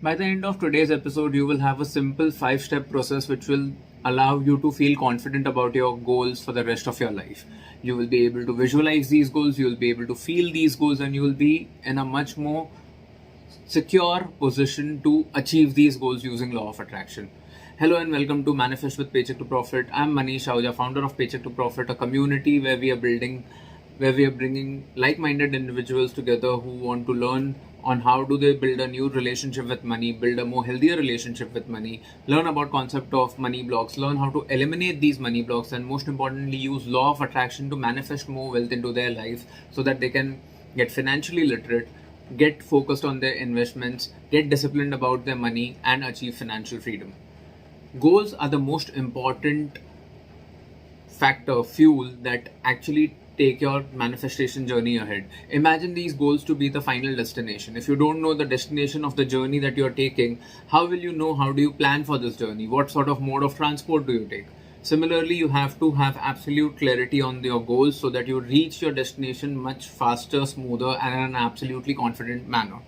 By the end of today's episode, you will have a simple 5-step process which will allow you to feel confident about your goals for the rest of your life. You will be able to visualize these goals, you will be able to feel these goals, and you will be in a much more secure position to achieve these goals using law of attraction. Hello and welcome to Manifest with Paycheck to Profit. I'm Manish Ahuja, founder of Paycheck to Profit, a community where we are bringing like-minded individuals together who want to learn on how do they build a new relationship with money, build a more healthier relationship with money, learn about concept of money blocks, learn how to eliminate these money blocks, and most importantly use law of attraction to manifest more wealth into their life so that they can get financially literate, get focused on their investments, get disciplined about their money, and achieve financial freedom. Goals are the most important fuel that actually take your manifestation journey ahead. Imagine these goals to be the final destination. If you don't know the destination of the journey that you're taking, how will you know? How do you plan for this journey? What sort of mode of transport do you take? Similarly, you have to have absolute clarity on your goals so that you reach your destination much faster, smoother, and in an absolutely confident manner.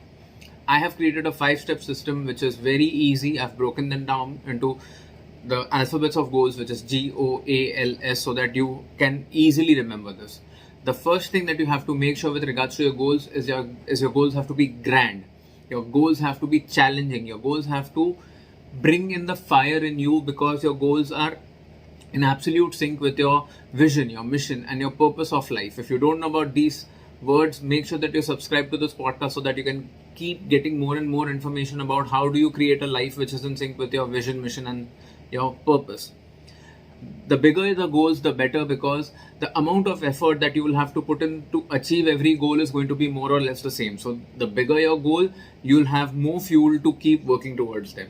I have created a 5-step system which is very easy. I've broken them down into the alphabets of goals, which is GOALS, so that you can easily remember this. The first thing that you have to make sure with regards to your goals is your goals have to be grand. Your goals have to be challenging. Your goals have to bring in the fire in you because your goals are in absolute sync with your vision, your mission, and your purpose of life. If you don't know about these words, make sure that you subscribe to this podcast so that you can keep getting more and more information about how do you create a life which is in sync with your vision, mission, and your purpose. The bigger the goals, the better, because the amount of effort that you will have to put in to achieve every goal is going to be more or less the same. So the bigger your goal, you'll have more fuel to keep working towards them.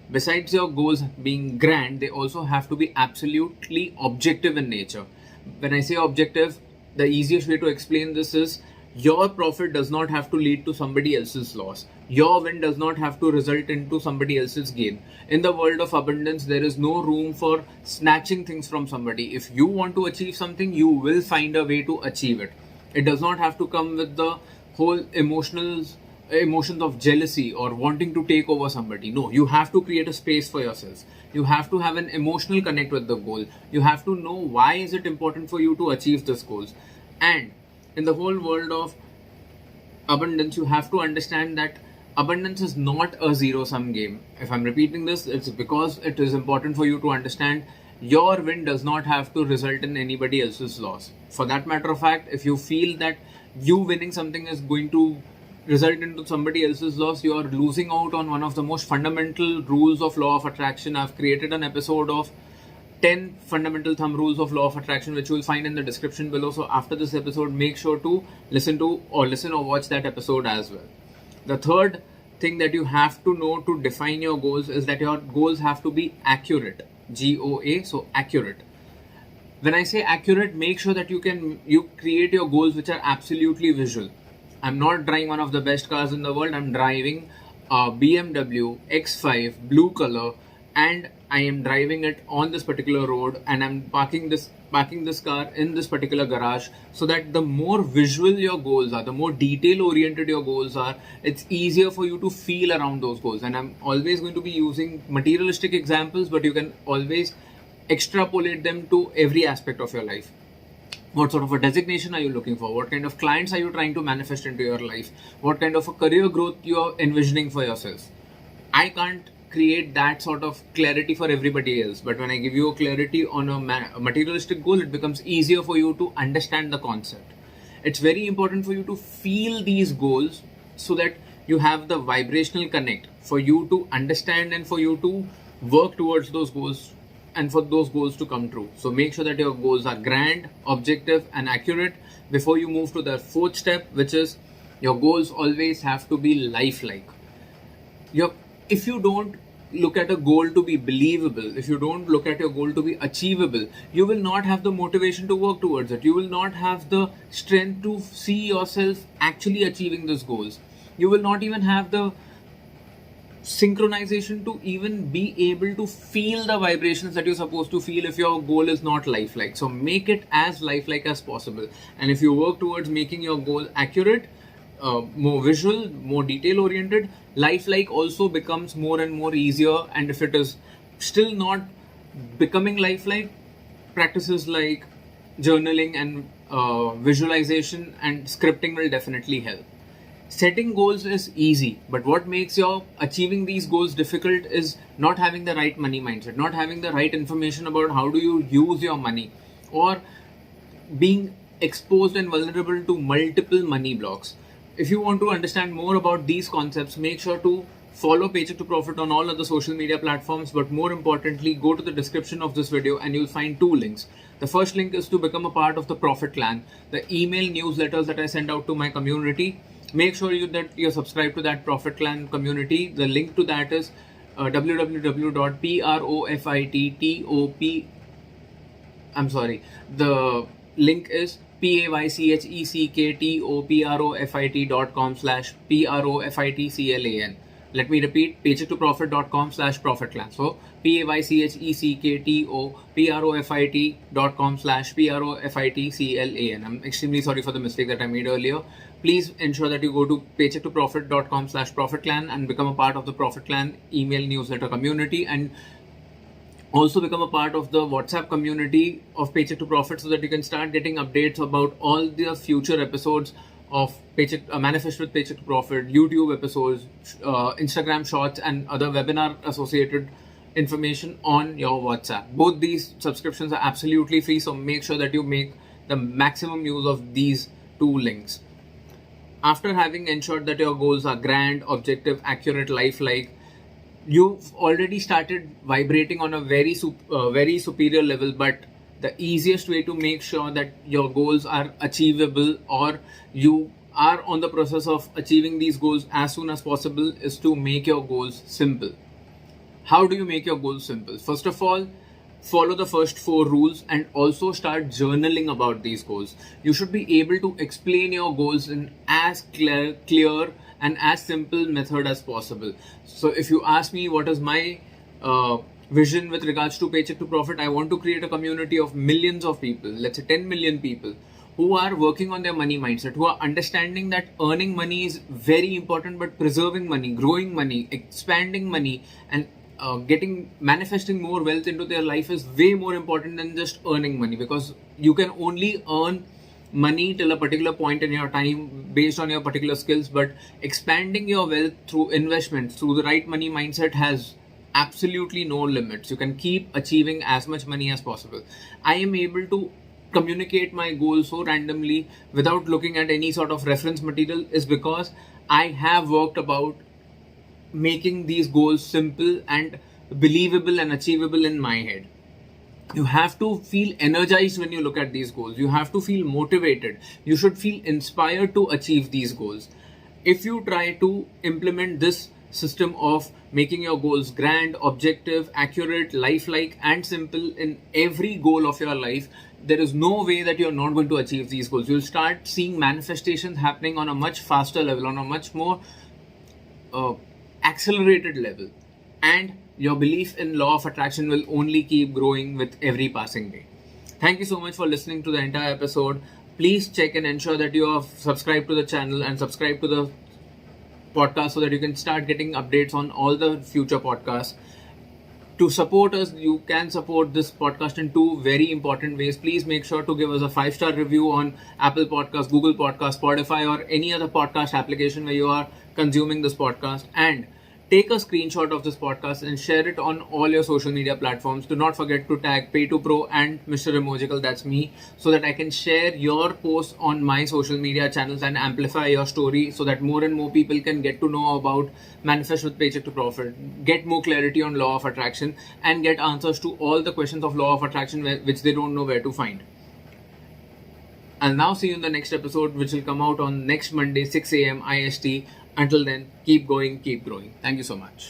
Besides your goals being grand, they also have to be absolutely objective in nature. When I say objective, the easiest way to explain this is your profit does not have to lead to somebody else's loss. Your win does not have to result into somebody else's gain. In the world of abundance, there is no room for snatching things from somebody. If you want to achieve something, you will find a way to achieve it. It does not have to come with the whole emotions of jealousy or wanting to take over somebody. No, you have to create a space for yourselves. You have to have an emotional connect with the goal. You have to know why is it important for you to achieve this goals. And in the whole world of abundance, you have to understand that abundance is not a zero-sum game. If I'm repeating this, it's because it is important for you to understand your win does not have to result in anybody else's loss. For that matter of fact, if you feel that you winning something is going to result into somebody else's loss, you are losing out on one of the most fundamental rules of law of attraction. I've created an episode of 10 fundamental thumb rules of law of attraction, which you will find in the description below. So after this episode, make sure to listen or watch that episode as well. The third thing that you have to know to define your goals is that your goals have to be accurate. GOA, so accurate. When I say accurate, make sure that you create your goals which are absolutely visual. I'm not driving one of the best cars in the world. I'm driving a BMW X5 blue color, and I am driving it on this particular road, and I'm parking this car in this particular garage, so that the more visual your goals are, the more detail oriented your goals are, it's easier for you to feel around those goals. And I'm always going to be using materialistic examples, but you can always extrapolate them to every aspect of your life. What sort of a designation are you looking for? What kind of clients are you trying to manifest into your life? What kind of a career growth you are envisioning for yourself? I can't create that sort of clarity for everybody else, but when I give you a clarity on a materialistic goal, it becomes easier for you to understand the concept. It's very important for you to feel these goals so that you have the vibrational connect for you to understand and for you to work towards those goals and for those goals to come true. So make sure that your goals are grand, objective, and accurate before you move to the fourth step, which is your goals always have to be lifelike. If you don't look at a goal to be believable, if you don't look at your goal to be achievable, you will not have the motivation to work towards it. You will not have the strength to see yourself actually achieving those goals. You will not even have the synchronization to even be able to feel the vibrations that you're supposed to feel if your goal is not lifelike. So make it as lifelike as possible. And if you work towards making your goal accurate, more visual, more detail oriented, lifelike also becomes more and more easier. And if it is still not becoming lifelike, practices like journaling and visualization and scripting will definitely help. Setting goals is easy, but what makes your achieving these goals difficult is not having the right money mindset, not having the right information about how do you use your money, or being exposed and vulnerable to multiple money blocks. If you want to understand more about these concepts, make sure to follow Paycheck to Profit on all other social media platforms, but more importantly, go to the description of this video and you'll find 2 links. The first link is to become a part of the Profit Clan, the email newsletters that I send out to my community. Make sure that you're subscribed to that Profit Clan community. The link to that is the link is paychecktопроfit.com/profitclan. Let me repeat, paychecktопроfit.com/profitclan. So paychecktопроfit.com/profitclan. I'm extremely sorry for the mistake that I made earlier. Please ensure that you go to paychecktопроfit.com/profitclan and become a part of the Profit Clan email newsletter community, and also become a part of the WhatsApp community of Paycheck to Profit so that you can start getting updates about all the future episodes of Manifest with Paycheck to Profit, YouTube episodes, Instagram shorts, and other webinar associated information on your WhatsApp. Both these subscriptions are absolutely free, so make sure that you make the maximum use of these 2 links. After having ensured that your goals are grand, objective, accurate, lifelike, you've already started vibrating on a very superior level. But the easiest way to make sure that your goals are achievable, or you are on the process of achieving these goals as soon as possible, is to make your goals simple. How do you make your goals simple? First of all, follow the first 4 rules and also start journaling about these goals. You should be able to explain your goals in as clear and as simple method as possible. So if you ask me what is my vision with regards to Paycheck to Profit, I want to create a community of millions of people, let's say 10 million people, who are working on their money mindset, who are understanding that earning money is very important, but preserving money, growing money, expanding money, and manifesting more wealth into their life is way more important than just earning money, because you can only earn money till a particular point in your time based on your particular skills, but expanding your wealth through investments, through the right money mindset, has absolutely no limits. You can keep achieving as much money as possible. I am able to communicate my goals so randomly without looking at any sort of reference material is because I have worked about making these goals simple and believable and achievable in my head. You have to feel energized when you look at these goals. You have to feel motivated. You should feel inspired to achieve these goals. If you try to implement this system of making your goals grand, objective, accurate, lifelike, and simple in every goal of your life, there is no way that you're not going to achieve these goals. You'll start seeing manifestations happening on a much faster level, on a much more accelerated level, and your belief in law of attraction will only keep growing with every passing day. Thank you so much for listening to the entire episode. Please check and ensure that you are subscribed to the channel and subscribe to the podcast so that you can start getting updates on all the future podcasts. To support us, you can support this podcast in 2 very important ways. Please make sure to give us a 5-star review on Apple Podcasts, Google Podcasts, Spotify, or any other podcast application where you are consuming this podcast. And take a screenshot of this podcast and share it on all your social media platforms. Do not forget to tag Pay2Pro and Mr. Emojical, that's me, so that I can share your posts on my social media channels and amplify your story so that more and more people can get to know about Manifest with Paycheck to Profit, get more clarity on law of attraction, and get answers to all the questions of law of attraction which they don't know where to find. I'll now see you in the next episode, which will come out on next Monday, 6 a.m. IST. Until then, keep going, keep growing. Thank you so much.